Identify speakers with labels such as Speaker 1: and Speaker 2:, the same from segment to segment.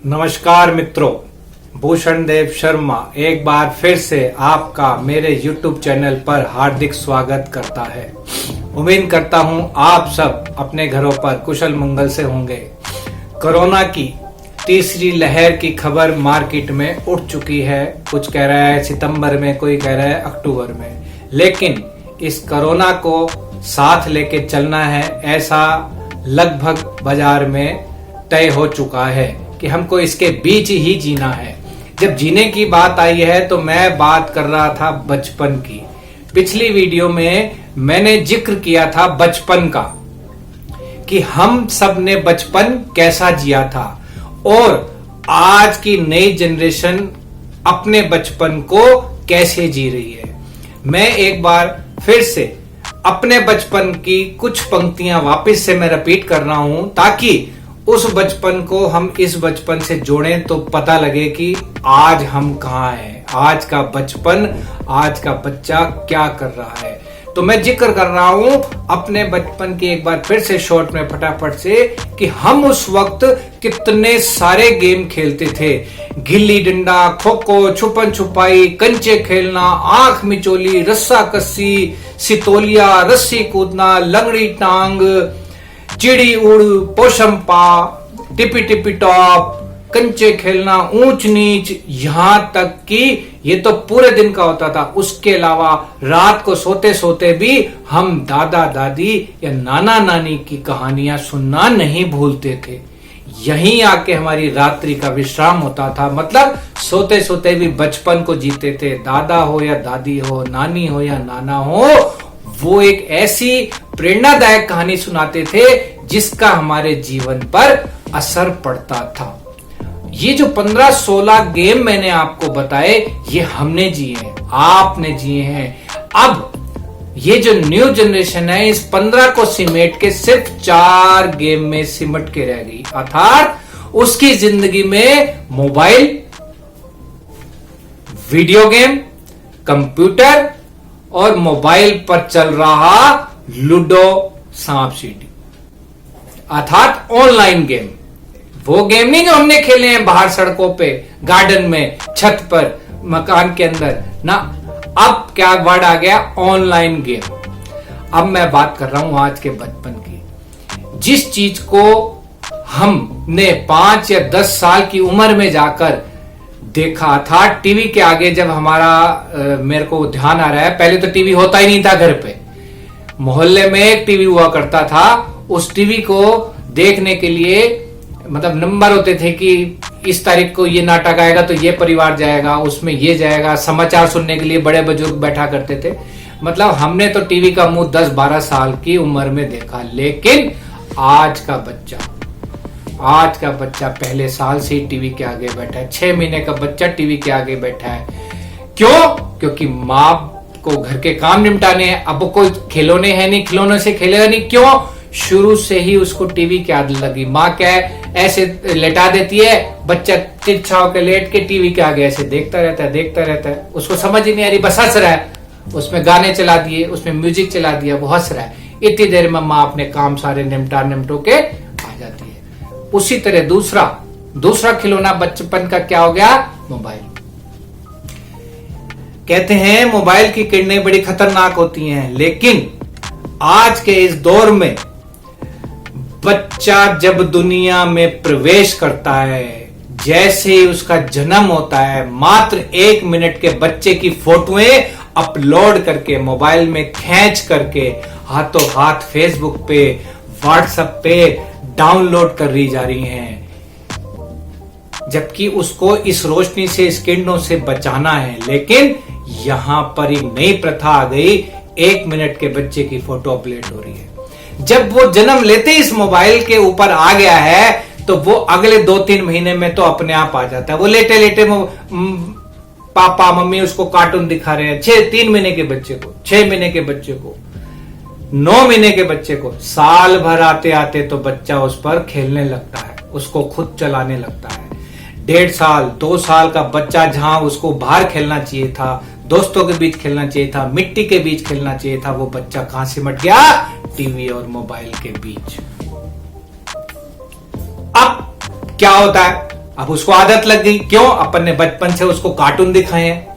Speaker 1: नमस्कार मित्रों, भूषण देव शर्मा एक बार फिर से आपका मेरे YouTube चैनल पर हार्दिक स्वागत करता है। उम्मीद करता हूं आप सब अपने घरों पर कुशल मंगल से होंगे। कोरोना की तीसरी लहर की खबर मार्केट में उठ चुकी है। कुछ कह रहा है सितंबर में, कोई कह रहा है अक्टूबर में, लेकिन इस कोरोना को साथ लेके चलना है ऐसा लगभग बाजार में तय हो चुका है कि हमको इसके बीच ही जीना है। जब जीने की बात आई है तो मैं बात कर रहा था बचपन की। पिछली वीडियो में मैंने जिक्र किया था बचपन का कि हम सब ने बचपन कैसा जिया था और आज की नई जनरेशन अपने बचपन को कैसे जी रही है। मैं एक बार फिर से अपने बचपन की कुछ पंक्तियां वापस से मैं रिपीट कर रहा हूं ताकि उस बचपन को हम इस बचपन से जोड़ें तो पता लगे कि आज हम कहाँ हैं, आज का बचपन, आज का बच्चा क्या कर रहा है। तो मैं जिक्र कर रहा हूं अपने बचपन की एक बार फिर से शॉर्ट में फटाफट से कि हम उस वक्त कितने सारे गेम खेलते थे। गिल्ली डंडा, खो खो, छुपन छुपाई, कंचे खेलना, आंख मिचोली, रस्सा कस्सी, सितोलिया, रस्सी कूदना, लंगड़ी टांग, चिड़ी उड़, पोशंपा, टिपी टिपी टॉप, कंचे खेलना, ऊंच नीच, यहां तक कि ये तो पूरे दिन का होता था। उसके अलावा रात को सोते सोते भी हम दादा दादी या नाना नानी की कहानियां सुनना नहीं भूलते थे। यहीं आके हमारी रात्रि का विश्राम होता था। मतलब सोते सोते भी बचपन को जीते थे। दादा हो या दादी हो, नानी हो या नाना हो, वो एक ऐसी प्रेरणादायक कहानी सुनाते थे जिसका हमारे जीवन पर असर पड़ता था। ये जो 15-16 गेम मैंने आपको बताए ये हमने जिए हैं, आपने जिए हैं। अब ये जो न्यू जनरेशन है इस 15 को सिमेट के सिर्फ 4 गेम में सिमट के रह गई। अर्थात उसकी जिंदगी में मोबाइल, वीडियो गेम, कंप्यूटर और मोबाइल पर चल रहा लूडो, सांप सीढ़ी, अर्थात ऑनलाइन गेम। वो गेम नहीं जो हमने खेले हैं बाहर सड़कों पे, गार्डन में, छत पर, मकान के अंदर ना। अब क्या वर्ड आ गया, ऑनलाइन गेम। अब मैं बात कर रहा हूं आज के बचपन की। जिस चीज को हमने 5 या 10 साल की उम्र में जाकर देखा था टीवी के आगे, जब हमारा मेरे को ध्यान आ रहा है, पहले तो टीवी होता ही नहीं था घर पे। मोहल्ले में एक टीवी हुआ करता था। उस टीवी को देखने के लिए मतलब नंबर होते थे कि इस तारीख को ये नाटक आएगा तो ये परिवार जाएगा, उसमें ये जाएगा। समाचार सुनने के लिए बड़े बुजुर्ग बैठा करते थे। मतलब हमने तो टीवी का मुंह 10-12 साल की उम्र में देखा। लेकिन आज का बच्चा पहले साल से ही टीवी के आगे बैठा है। 6 महीने का बच्चा टीवी के आगे बैठा है। क्यों? क्योंकि माँ को घर के काम निपटाने हैं। अब कोई खिलौने हैं नहीं, खिलौने से खेलेगा नहीं। क्यों? शुरू से ही उसको टीवी की आदत लगी। माँ क्या है, ऐसे लेटा देती है, बच्चा तिरछा होकर लेट के टीवी के आगे ऐसे देखता रहता है। उसको समझ ही नहीं आ रही, बस हंस रहा है। उसमें गाने चला दिए, उसमें म्यूजिक चला दिया, वो हंस रहा है। इतनी देर में माँ अपने काम सारे निपटो के आ जाती है। उसी तरह दूसरा खिलौना बचपन का क्या हो गया, मोबाइल। कहते हैं मोबाइल की किरणें बड़ी खतरनाक होती हैं, लेकिन आज के इस दौर में बच्चा जब दुनिया में प्रवेश करता है, जैसे ही उसका जन्म होता है, मात्र 1 मिनट के बच्चे की फोटोएं अपलोड करके मोबाइल में खींच करके हाथों हाथ फेसबुक पे, व्हाट्सएप पे डाउनलोड कर ली जा रही हैं। जबकि उसको इस रोशनी से, इस किरणों से बचाना है। लेकिन यहां पर एक नई प्रथा आ गई, 1 मिनट के बच्चे की फोटो अपलोड हो रही है। जब वो जन्म लेते ही इस मोबाइल के ऊपर आ गया है तो वो अगले 2-3 महीने में तो अपने आप आ जाता है। वो लेटे लेटे पापा मम्मी उसको कार्टून दिखा रहे हैं। 3 महीने के बच्चे को, 6 महीने के बच्चे को, 9 महीने के बच्चे को, साल भर आते आते तो बच्चा उस पर खेलने लगता है, उसको खुद चलाने लगता है। 1.5 साल 2 साल का बच्चा जहां उसको बाहर खेलना चाहिए था, दोस्तों के बीच खेलना चाहिए था, मिट्टी के बीच खेलना चाहिए था, वो बच्चा कहां सिमट गया, टीवी और मोबाइल के बीच। अब क्या होता है, अब उसको आदत लग गई। क्यों? अपन ने बचपन से उसको कार्टून दिखाए हैं,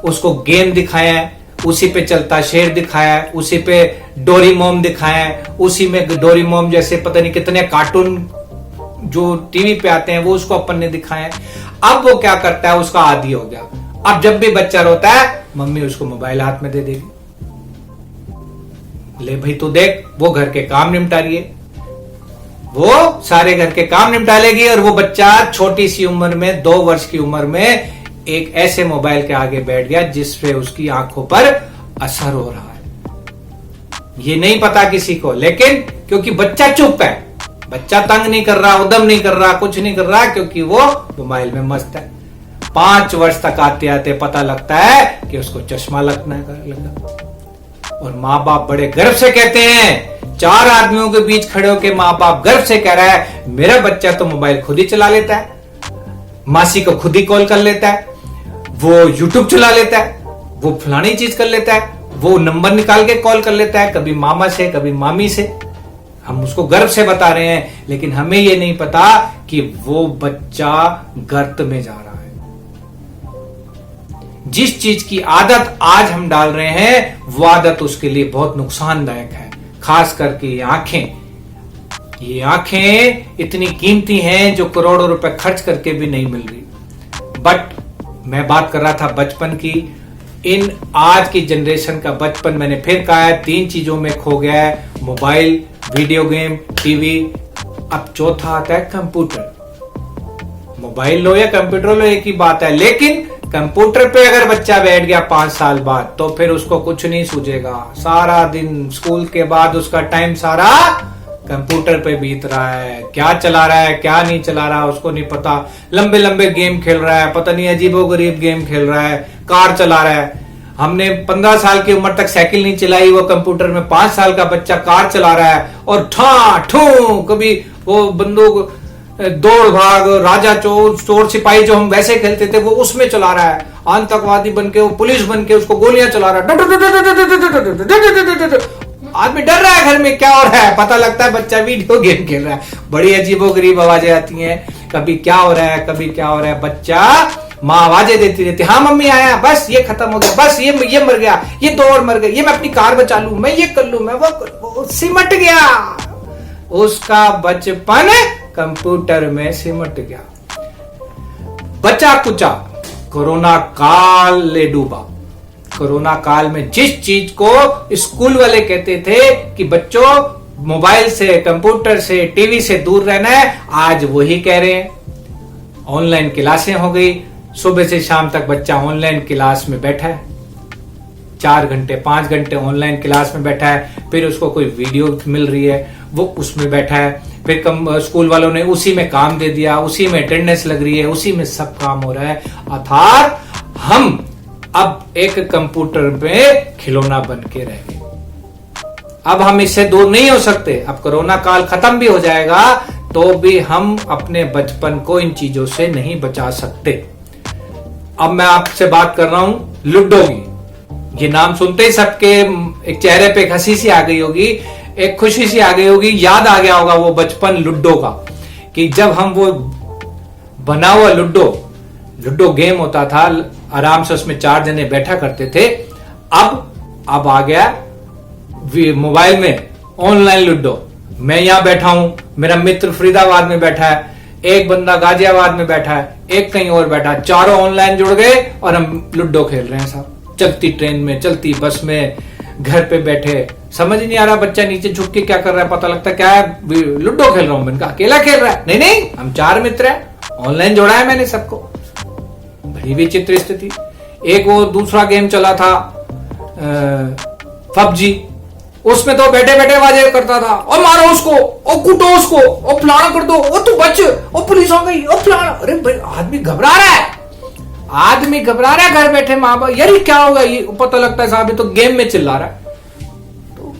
Speaker 1: उसको गेम दिखाए हैं, उसी पे चलता शेर दिखाया है, उसी पे डोरीमोन दिखाया है, उसी में डोरीमोन जैसे पता नहीं कितने कार्टून जो टीवी पे आते हैं वो उसको अपन ने दिखाए हैं। अब वो क्या करता है, उसका आदी हो गया। अब जब भी बच्चा रोता है, मम्मी उसको मोबाइल हाथ में दे देगी। ले भाई तू देख, वो घर के काम निपटा रही है, वो सारे घर के काम निपटा लेगी, और वो बच्चा छोटी सी उम्र में 2 वर्ष की उम्र में एक ऐसे मोबाइल के आगे बैठ गया जिसपे उसकी आंखों पर असर हो रहा है। ये नहीं पता किसी को, लेकिन क्योंकि बच्चा चुप है, बच्चा तंग नहीं कर रहा, उदम नहीं कर रहा, कुछ नहीं कर रहा, क्योंकि वो मोबाइल में मस्त है। 5 वर्ष तक आते आते पता लगता है कि उसको चश्मा लगना लगा। और माँ बाप बड़े गर्व से कहते हैं, 4 आदमियों के बीच खड़े होकर माँ बाप गर्व से कह रहा है, मेरा बच्चा तो मोबाइल खुद ही चला लेता है, मासी को खुद ही कॉल कर लेता है, वो यूट्यूब चला लेता है, वो फलानी चीज कर लेता है, वो नंबर निकाल के कॉल कर लेता है, कभी मामा से कभी मामी से। हम उसको गर्व से बता रहे हैं, लेकिन हमें ये नहीं पता कि वो बच्चा गर्त में जा रहा है। जिस चीज की आदत आज हम डाल रहे हैं, वो आदत उसके लिए बहुत नुकसानदायक है। खास करके ये आंखें इतनी कीमती हैं जो करोड़ों रुपए खर्च करके भी नहीं मिल रही। बट मैं बात कर रहा था बचपन की। इन आज की जनरेशन का बचपन, मैंने फिर कहा है, 3 चीजों में खो गया है, मोबाइल, वीडियो गेम, टीवी। अब चौथा आता है कंप्यूटर। मोबाइल लो या कंप्यूटर लो, एक ही बात है, लेकिन कंप्यूटर पे अगर बच्चा बैठ गया 5 साल बाद, तो फिर उसको कुछ नहीं सूझेगा। सारा दिन स्कूल के बाद उसका टाइम सारा कंप्यूटर पे बीत रहा है। क्या चला रहा है क्या नहीं चला रहा उसको नहीं पता। लंबे लंबे गेम खेल रहा है, पता नहीं अजीबोगरीब गेम खेल रहा है, कार चला रहा है। हमने 15 साल की उम्र तक साइकिल नहीं चलाई, वो कंप्यूटर में 5 साल का बच्चा कार चला रहा है, और ठा ठू कभी वो बंदूक, दौड़ भाग, राजा चोर सिपाही जो हम वैसे खेलते थे वो उसमें चला रहा है। आतंकवादी बनके, वो पुलिस बनके उसको गोलियां चला रहा है। आदमी डर रहा है घर में, क्या हो रहा है पता लगता है बच्चा वीडियो गेम खेल रहा है। बड़ी अजीबोगरीब आवाजें आती हैं, कभी क्या हो रहा है कभी क्या हो रहा है। बच्चा, माँ आवाजें देती रहती, हाँ मम्मी आया, बस ये खत्म हो गया, बस ये मर गया, ये 2 और मर गए, ये मैं अपनी कार बचा लूं, मैं ये कर लूं, मैं वो सिमट गया। उसका बचपन कंप्यूटर में सिमट गया। बचा कुचा कोरोना काल ले डूबा। कोरोना काल में जिस चीज को स्कूल वाले कहते थे कि बच्चों मोबाइल से, कंप्यूटर से, टीवी से दूर रहना है, आज वही कह रहे हैं। ऑनलाइन क्लासें हो गई, सुबह से शाम तक बच्चा ऑनलाइन क्लास में बैठा है, 4 घंटे 5 घंटे ऑनलाइन क्लास में बैठा है। फिर उसको कोई वीडियो मिल रही है, वो उसमें बैठा है। फिर स्कूल वालों ने उसी में काम दे दिया, उसी में अटेंडेंस लग रही है, उसी में सब काम हो रहा है। अर्थात हम अब एक कंप्यूटर में खिलौना बन के रह गए। अब हम इससे दूर नहीं हो सकते। अब कोरोना काल खत्म भी हो जाएगा तो भी हम अपने बचपन को इन चीजों से नहीं बचा सकते। अब मैं आपसे बात कर रहा हूं लूडो की। ये नाम सुनते ही सबके एक चेहरे पे एक हंसी सी आ गई होगी, एक खुशी सी आ गई होगी, याद आ गया होगा वो बचपन लूडो का, कि जब हम वो बना हुआ लूडो गेम होता था, आराम से उसमें 4 जने बैठा करते थे। अब आ गया मोबाइल में ऑनलाइन लूडो। मैं यहां बैठा हूं, मेरा मित्र फरीदाबाद में बैठा है, एक बंदा गाजियाबाद में बैठा है, एक कहीं और बैठा, चारों ऑनलाइन जुड़ गए और हम लूडो खेल रहे हैं साहब। चलती ट्रेन में, चलती बस में, घर पे बैठे, समझ नहीं आ रहा बच्चा नीचे झुक के क्या कर रहा है, पता लगता क्या है लूडो खेल रहा हूं। मैंने कहा अकेला खेल रहा है? नहीं, हम 4 मित्र हैं, ऑनलाइन जोड़ा है मैंने सबको। बड़ी विचित्र स्थिति। एक वो दूसरा गेम चला था पबजी, उसमें तो बैठे बैठे आवाजें करता था, और मारो उसको, और कूटो उसको, और फलाना कर दो, और तू बच, और पुलिस आ गई, और फलाना। अरे भाई आदमी घबरा रहा है, घर बैठे। माँ बाप यार क्या होगा, ये पता लगता है साहब ये तो गेम में चिल्ला रहा है। तो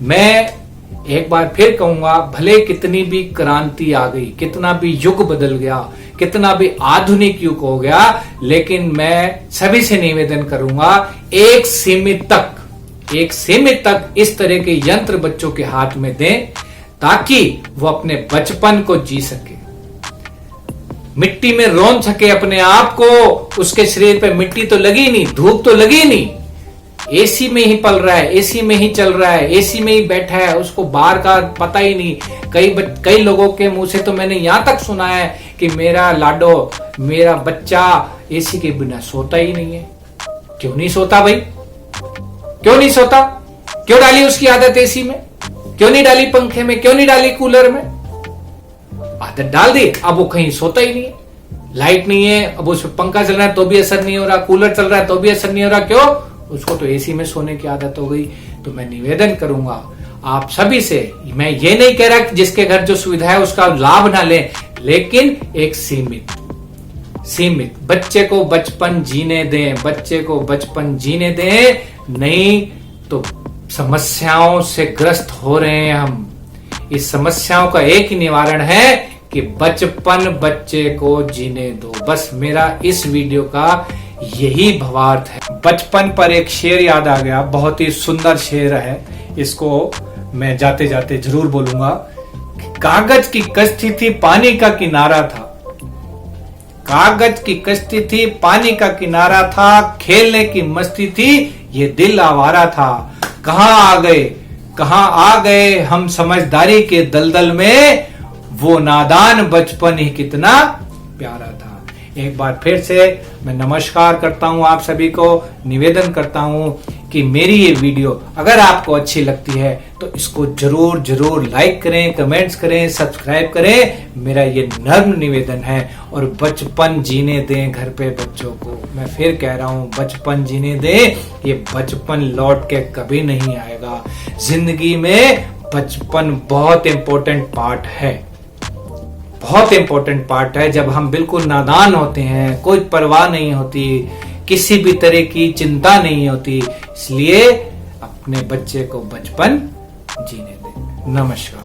Speaker 1: मैं एक बार फिर कहूंगा, भले कितनी भी क्रांति आ गई, कितना भी युग बदल गया, कितना भी आधुनिक युग हो गया, लेकिन मैं सभी से निवेदन करूंगा, एक सीमित तक इस तरह के यंत्र बच्चों के हाथ में दें ताकि वो अपने बचपन को जी सके। मिट्टी में रौंद सके अपने आप को। उसके शरीर पे मिट्टी तो लगी नहीं, धूप तो लगी नहीं, एसी में ही पल रहा है, एसी में ही चल रहा है, एसी में ही बैठा है, उसको बाहर का पता ही नहीं। कई लोगों के मुंह से तो मैंने यहां तक सुना है कि मेरा लाडो, मेरा बच्चा एसी के बिना सोता ही नहीं है। क्यों नहीं सोता भाई? क्यों नहीं सोता? क्यों डाली उसकी आदत एसी में? क्यों नहीं डाली पंखे में? क्यों नहीं डाली कूलर में? आदत डाल दी, अब वो कहीं सोता ही नहीं है। लाइट नहीं है, अब उस पंखा चल रहा है तो भी असर नहीं हो रहा, कूलर चल रहा है तो भी असर नहीं हो रहा। क्यों? उसको तो एसी में सोने की आदत हो गई। तो मैं निवेदन करूंगा आप सभी से, मैं ये नहीं कह रहा कि जिसके घर जो सुविधा है उसका लाभ ना लें, लेकिन एक सीमित बच्चे को बचपन जीने दें, बच्चे को बचपन जीने दें, नहीं तो समस्याओं से ग्रस्त हो रहे हैं हम। इस समस्याओं का एक ही निवारण है कि बचपन बच्चे को जीने दो। बस मेरा इस वीडियो का यही भावार्थ है। बचपन पर एक शेर याद आ गया, बहुत ही सुंदर शेर है, इसको मैं जाते जाते जरूर बोलूंगा। कागज की कश्ती थी, पानी का किनारा था। कागज की कश्ती थी, पानी का किनारा था, खेलने की मस्ती थी, ये दिल आवारा था। कहां आ गए हम समझदारी के दलदल में, वो नादान बचपन ही कितना प्यारा था। एक बार फिर से मैं नमस्कार करता हूं आप सभी को, निवेदन करता हूं कि मेरी ये वीडियो अगर आपको अच्छी लगती है तो इसको जरूर लाइक करें, कमेंट्स करें, सब्सक्राइब करें। मेरा ये नर्म निवेदन है। और बचपन जीने दें घर पे बच्चों को। मैं फिर कह रहा हूं, बचपन जीने दें। ये बचपन लौट के कभी नहीं आएगा। जिंदगी में बचपन बहुत इंपॉर्टेंट पार्ट है, बहुत इंपॉर्टेंट पार्ट है। जब हम बिल्कुल नादान होते हैं, कोई परवाह नहीं होती, किसी भी तरह की चिंता नहीं होती, इसलिए अपने बच्चे को बचपन जीने दें। नमस्कार।